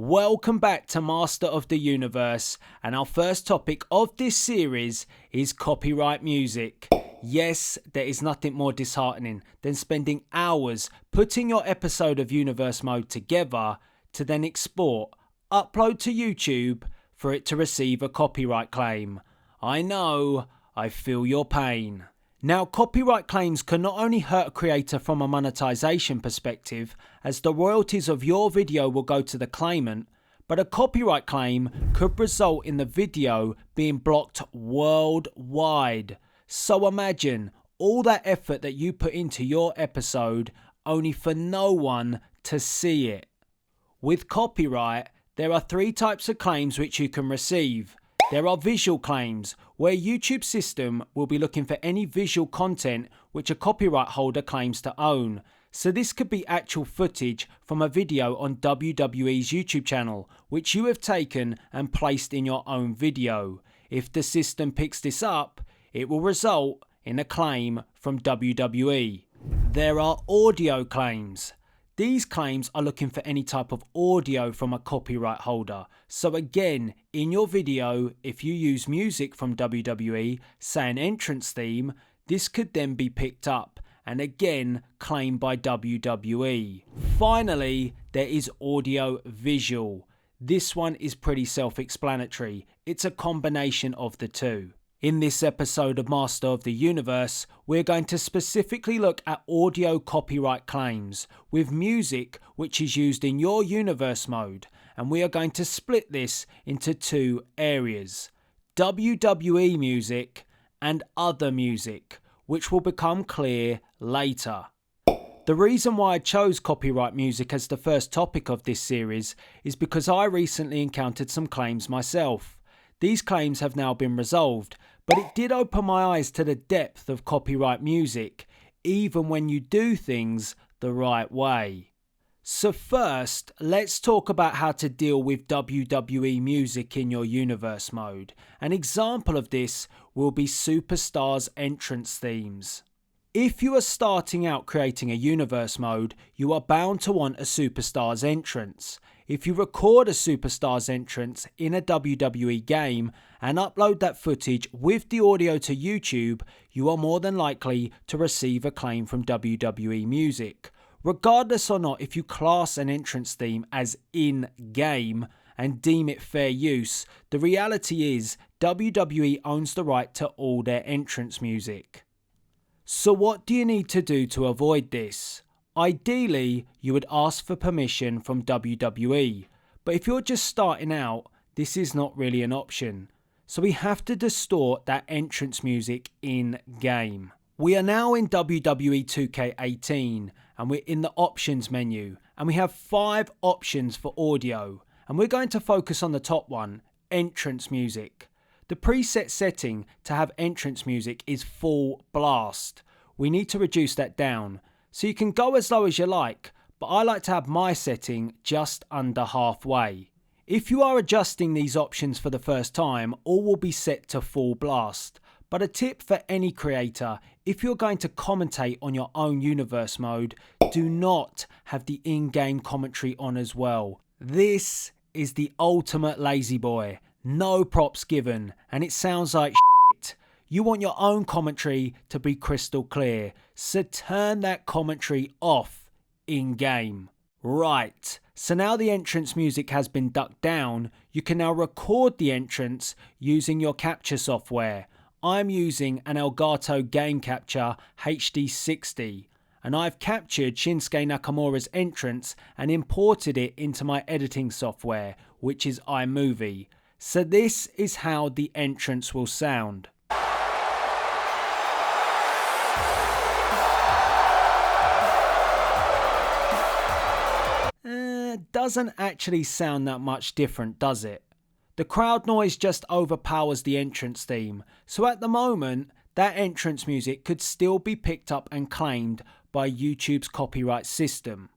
Welcome back to Master of the Universe, and our first topic of this series is copyright music. Yes, there is nothing more disheartening than spending hours putting your episode of Universe Mode together to then export, upload to YouTube for it to receive a copyright claim. I know, I feel your pain. Now, copyright claims can not only hurt a creator from a monetization perspective, as the royalties of your video will go to the claimant, but a copyright claim could result in the video being blocked worldwide. So imagine all that effort that you put into your episode only for no one to see it. With copyright, there are three types of claims which you can receive. There are visual claims, where YouTube's system will be looking for any visual content which a copyright holder claims to own. So this could be actual footage from a video on WWE's YouTube channel, which you have taken and placed in your own video. If the system picks this up, it will result in a claim from WWE. There are audio claims. These claims are looking for any type of audio from a copyright holder. So again, in your video, if you use music from WWE, say an entrance theme, this could then be picked up and again claimed by WWE. Finally, there is audio visual. This one is pretty self-explanatory. It's a combination of the two. In this episode of Master of the Universe, we're going to specifically look at audio copyright claims with music which is used in your universe mode, and we are going to split this into two areas: WWE music and other music, which will become clear later. The reason why I chose copyright music as the first topic of this series is because I recently encountered some claims myself. These claims have now been resolved, but it did open my eyes to the depth of copyright music, even when you do things the right way. So first, let's talk about how to deal with WWE music in your universe mode. An example of this will be Superstars entrance themes. If you are starting out creating a universe mode, you are bound to want a Superstars entrance. If you record a Superstars entrance in a WWE game and upload that footage with the audio to YouTube, you are more than likely to receive a claim from WWE music. Regardless or not if you class an entrance theme as in-game and deem it fair use, the reality is WWE owns the right to all their entrance music. So what do you need to do to avoid this? Ideally, you would ask for permission from WWE, but if you're just starting out, this is not really an option. So we have to distort that entrance music in-game. We are now in WWE 2K18 and we're in the options menu, and we have 5 options for audio, and we're going to focus on the top one, entrance music. The preset setting to have entrance music is full blast. We need to reduce that down. So you can go as low as you like, but I like to have my setting just under halfway. If you are adjusting these options for the first time, all will be set to full blast. But a tip for any creator, if you're going to commentate on your own universe mode, do not have the in-game commentary on as well. This is the ultimate lazy boy. No props given, and it sounds like shit. You want your own commentary to be crystal clear, so turn that commentary off in-game. Right, so now the entrance music has been ducked down, you can now record the entrance using your capture software. I'm using an Elgato Game Capture HD60, and I've captured Shinsuke Nakamura's entrance and imported it into my editing software, which is iMovie. So this is how the entrance will sound. Doesn't actually sound that much different, does it? The crowd noise just overpowers the entrance theme, so at the moment, that entrance music could still be picked up and claimed by YouTube's copyright system.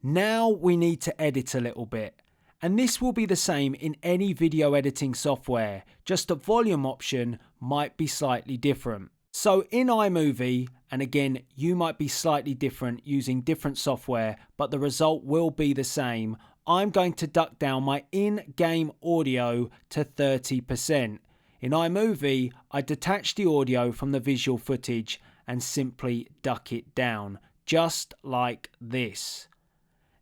Now we need to edit a little bit, and this will be the same in any video editing software, just the volume option might be slightly different. So in iMovie, and again, you might be slightly different using different software, but the result will be the same. I'm going to duck down my in-game audio to 30%. In iMovie, I detach the audio from the visual footage and simply duck it down, just like this.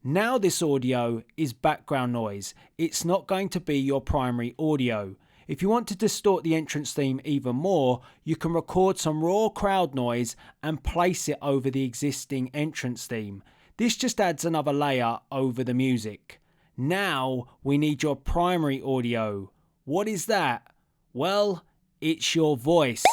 Now this audio is background noise. It's not going to be your primary audio. If you want to distort the entrance theme even more, you can record some raw crowd noise and place it over the existing entrance theme. This just adds another layer over the music. Now we need your primary audio. What is that? Well, it's your voice.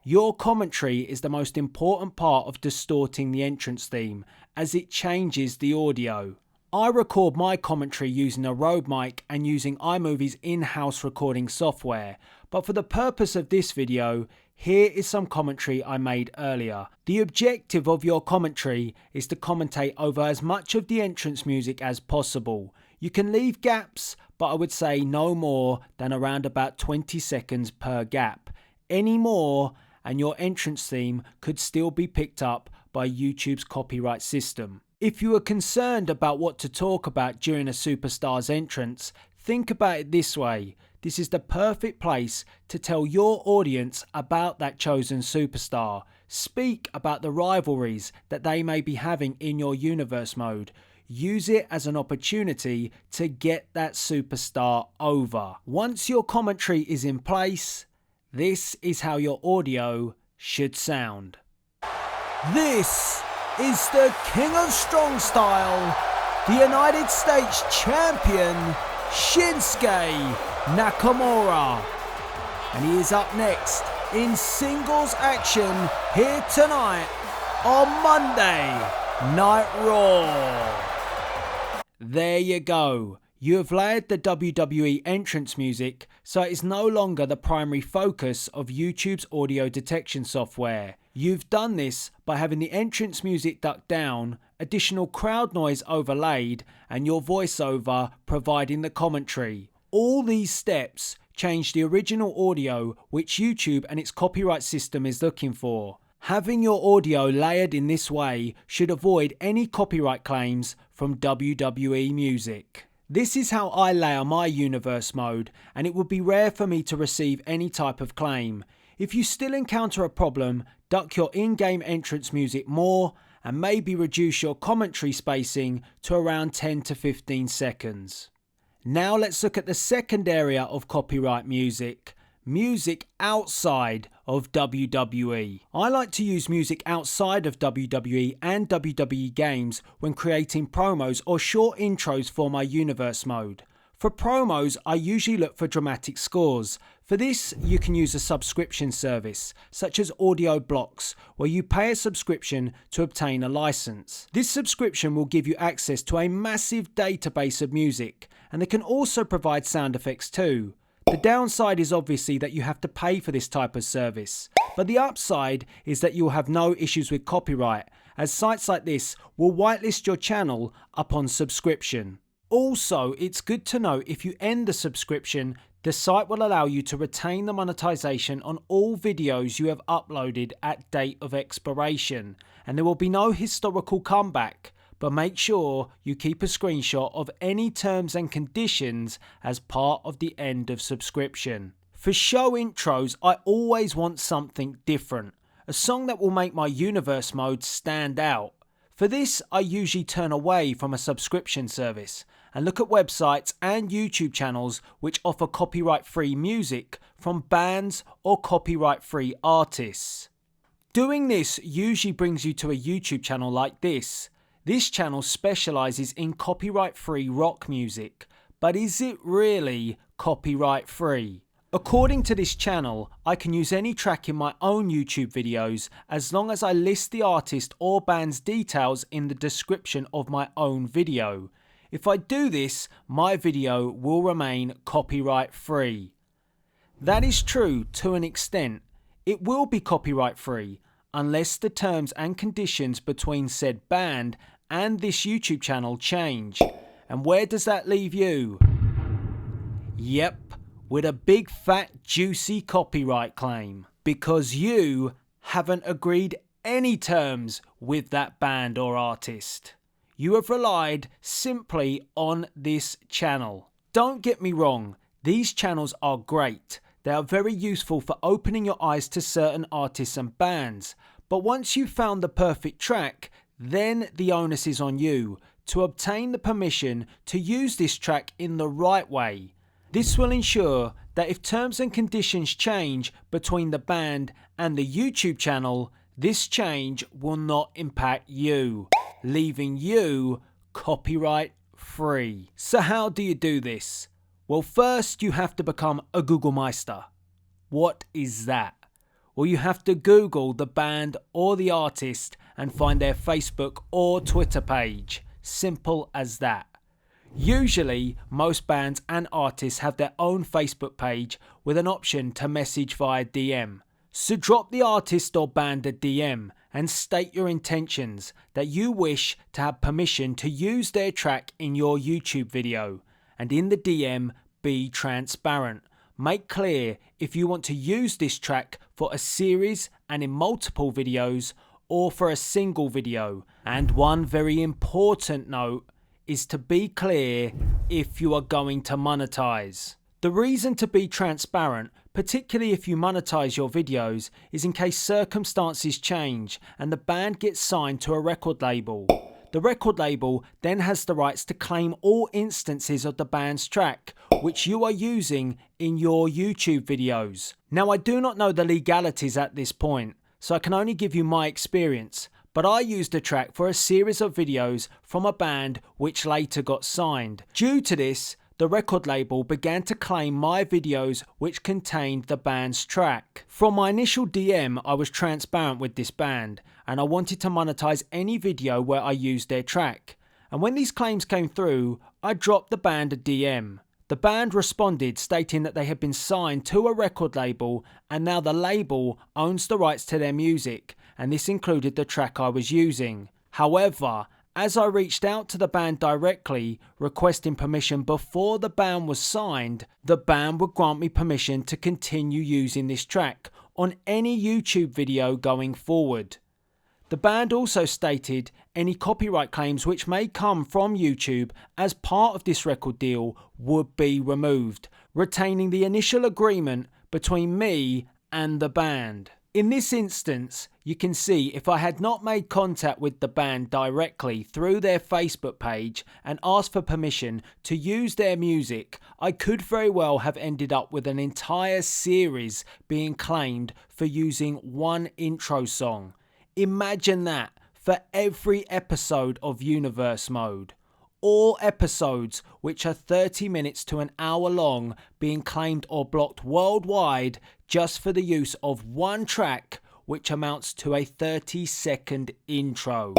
Your commentary is the most important part of distorting the entrance theme, as it changes the audio. I record my commentary using a Rode mic and using iMovie's in-house recording software, but for the purpose of this video, here is some commentary I made earlier. The objective of your commentary is to commentate over as much of the entrance music as possible. You can leave gaps, but I would say no more than around about 20 seconds per gap. Any more and your entrance theme could still be picked up by YouTube's copyright system. If you are concerned about what to talk about during a superstar's entrance, think about it this way. This is the perfect place to tell your audience about that chosen superstar. Speak about the rivalries that they may be having in your universe mode. Use it as an opportunity to get that superstar over. Once your commentary is in place, this is how your audio should sound. This is the King of Strong Style, the United States Champion, Shinsuke Nakamura. And he is up next in singles action here tonight on Monday Night Raw. There you go. You have layered the WWE entrance music, so it is no longer the primary focus of YouTube's audio detection software. You've done this by having the entrance music ducked down, additional crowd noise overlaid, and your voiceover providing the commentary. All these steps change the original audio which YouTube and its copyright system is looking for. Having your audio layered in this way should avoid any copyright claims from WWE music. This is how I layer my universe mode, and it would be rare for me to receive any type of claim. If you still encounter a problem, duck your in-game entrance music more and maybe reduce your commentary spacing to around 10 to 15 seconds. Now let's look at the second area of copyright music. Music outside of WWE. I like to use music outside of WWE and WWE games when creating promos or short intros for my universe mode. For promos, I usually look for dramatic scores. For this, you can use a subscription service, such as Audio Blocks, where you pay a subscription to obtain a license. This subscription will give you access to a massive database of music, and they can also provide sound effects too. The downside is obviously that you have to pay for this type of service, but the upside is that you will have no issues with copyright, as sites like this will whitelist your channel upon subscription. Also, it's good to know if you end the subscription, the site will allow you to retain the monetization on all videos you have uploaded at date of expiration, and there will be no historical comeback. But make sure you keep a screenshot of any terms and conditions as part of the end of subscription. For show intros, I always want something different, a song that will make my universe mode stand out. For this, I usually turn away from a subscription service and look at websites and YouTube channels which offer copyright-free music from bands or copyright-free artists. Doing this usually brings you to a YouTube channel like this. This channel specialises in copyright-free rock music, but is it really copyright-free? According to this channel, I can use any track in my own YouTube videos as long as I list the artist or band's details in the description of my own video. If I do this, my video will remain copyright-free. That is true to an extent. It will be copyright-free unless the terms and conditions between said band and this YouTube channel change. And where does that leave you? Yep, with a big fat juicy copyright claim, because you haven't agreed any terms with that band or artist. you have relied simply on this channel. Don't get me wrong, these channels are great. They are very useful for opening your eyes to certain artists and bands. But once you've found the perfect track, then the onus is on you to obtain the permission to use this track in the right way. This will ensure that if terms and conditions change between the band and the YouTube channel, this change will not impact you, leaving you copyright free. So how do you do this? Well, first you have to become a Google Meister. What is that? Well, you have to Google the band or the artist and find their Facebook or Twitter page. Simple as that. Usually, most bands and artists have their own Facebook page with an option to message via DM. So drop the artist or band a DM and state your intentions that you wish to have permission to use their track in your YouTube video. And in the DM, be transparent. Make clear if you want to use this track for a series and in multiple videos or for a single video. And one very important note is to be clear if you are going to monetize. The reason to be transparent, particularly if you monetize your videos, is in case circumstances change and the band gets signed to a record label. The record label then has the rights to claim all instances of the band's track, which you are using in your YouTube videos. Now, I do not know the legalities at this point, so I can only give you my experience, but I used a track for a series of videos from a band which later got signed. Due to this, the record label began to claim my videos which contained the band's track. From my initial DM, I was transparent with this band, and I wanted to monetize any video where I used their track. And when these claims came through, I dropped the band a DM. The band responded stating that they had been signed to a record label and now the label owns the rights to their music, and this included the track I was using. However, as I reached out to the band directly requesting permission before the band was signed, the band would grant me permission to continue using this track on any YouTube video going forward. The band also stated any copyright claims which may come from YouTube as part of this record deal would be removed, retaining the initial agreement between me and the band. In this instance, you can see if I had not made contact with the band directly through their Facebook page and asked for permission to use their music, I could very well have ended up with an entire series being claimed for using one intro song. Imagine that for every episode of Universe Mode. All episodes which are 30 minutes to an hour long being claimed or blocked worldwide just for the use of one track which amounts to a 30-second intro.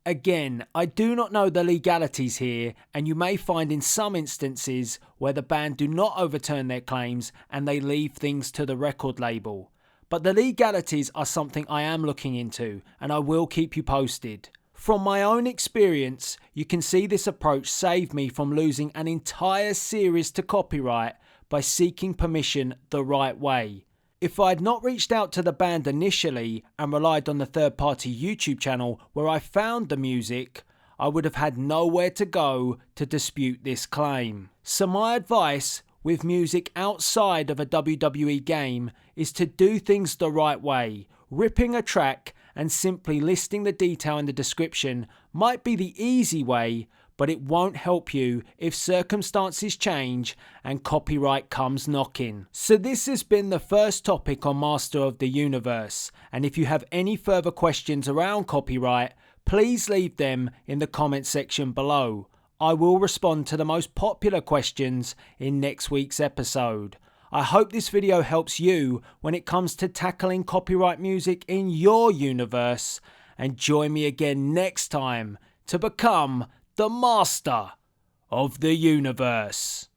Again, I do not know the legalities here, and you may find in some instances where the band do not overturn their claims and they leave things to the record label. But the legalities are something I am looking into, and I will keep you posted. From my own experience, you can see this approach saved me from losing an entire series to copyright by seeking permission the right way. If I had not reached out to the band initially and relied on the third-party YouTube channel where I found the music, I would have had nowhere to go to dispute this claim. So my advice with music outside of a WWE game is to do things the right way. Ripping a track and simply listing the detail in the description might be the easy way, but it won't help you if circumstances change and copyright comes knocking. So this has been the first topic on Master of the Universe, and if you have any further questions around copyright, please leave them in the comment section below. I will respond to the most popular questions in next week's episode. I hope this video helps you when it comes to tackling copyright music in your universe, and join me again next time to become the Master of the Universe.